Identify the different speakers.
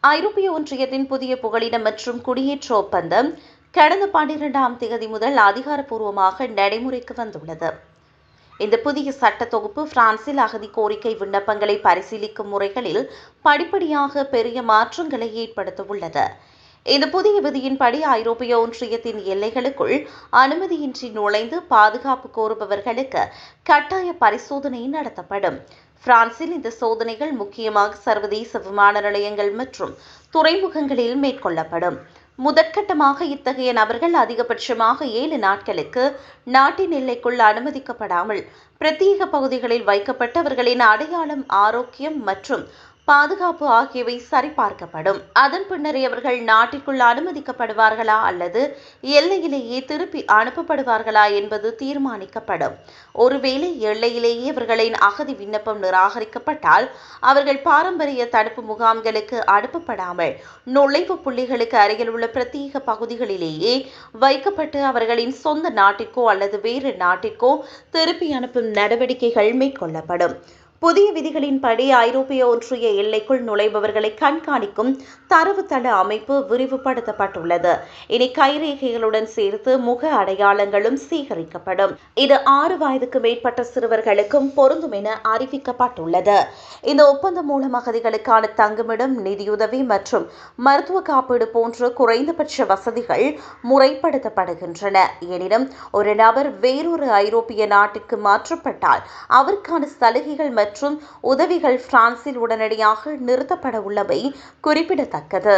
Speaker 1: ஐரோப்பிய ஒன்றியத்தின் புதிய புகலிடம் மற்றும் குடியேற்ற ஒப்பந்தம் கடந்த 12ஆம் தேதி முதல் அதிகாரப்பூர்வமாக நடைமுறைக்கு வந்துள்ளது. இந்த புதிய சட்ட தொகுப்பு பிரான்சில் அகதி கோரிக்கை விண்ணப்பங்களை பரிசீலிக்கும் முறைகளில் படிப்படியாக பெரிய மாற்றங்களை ஏற்படுத்தவுள்ளது. இந்த புதிய விதியின்படி ஐரோப்பிய ஒன்றியத்தின் எல்லைகளுக்குள் அனுமதியின்றி நுழைந்து பாதுகாப்பு கோருபவர்களுக்கு கட்டாய பரிசோதனை நடத்தப்படும். பிரான்சில் இந்த சோதனைகள் முக்கியமாக சர்வதேச விமான நிலையங்கள் மற்றும் துறைமுகங்களில் மேற்கொள்ளப்படும். முதற்கட்டமாக இத்தகைய நபர்கள் அதிகபட்சமாக 7 நாட்களுக்கு நாட்டின் எல்லைக்குள் அனுமதிக்கப்படாமல் பிரத்யேக பகுதிகளில் வைக்கப்பட்டு அவர்களின் அடையாளம், ஆரோக்கியம் மற்றும் பாதுகாப்பு ஆகியவை சரிபார்க்கப்படும். அதன் பின்னரே அவர்கள் நாட்டிற்குள் அனுமதிக்கப்படுவார்களா அல்லது எல்லையிலேயே திருப்பி அனுப்பப்படுவார்களா என்பது தீர்மானிக்கப்படும். ஒருவேளை எல்லையிலேயே அவர்களின் அகதி விண்ணப்பம் நிராகரிக்கப்பட்டால் அவர்கள் பாரம்பரிய தடுப்பு முகாம்களுக்கு அனுப்பப்படாமல் நுழைவு புள்ளிகளுக்கு அருகில் உள்ள பிரத்யேக பகுதிகளிலேயே வைக்கப்பட்டு அவர்களின் சொந்த நாட்டிற்கோ அல்லது வேறு நாட்டிற்கோ திருப்பி அனுப்பும் நடவடிக்கைகள் மேற்கொள்ளப்படும். புதிய விதிகளின்படி ஐரோப்பிய ஒன்றிய எல்லைக்குள் நுழைபவர்களை கண்காணிக்கும் தரவுத்தள அமைப்பு விரிவுபடுத்தப்பட்டுள்ளது. இனி கைரேகைகளுடன் சேர்த்து முக அடையாளங்களும் சேகரிக்கப்படும். இது 6 வயதுக்கு மேற்பட்ட சிறுவர்களுக்கும் பொருந்தும் என அறிவிக்கப்பட்டுள்ளது. இந்த ஒப்பந்தம் மூலம் அகதிகளுக்கான தங்குமிடம், நிதியுதவி மற்றும் மருத்துவ காப்பீடு போன்ற குறைந்தபட்ச வசதிகள் முறைப்படுத்தப்படுகின்றன. எனினும் ஒரு நபர் வேறொரு ஐரோப்பிய நாட்டிற்கு மாற்றப்பட்டால் அவருக்கான சலுகைகள் மற்றும் உதவிகள் பிரான்சில் உடனடியாக நிறுத்தப்பட உள்ளமை குறிப்பிடத்தக்கது.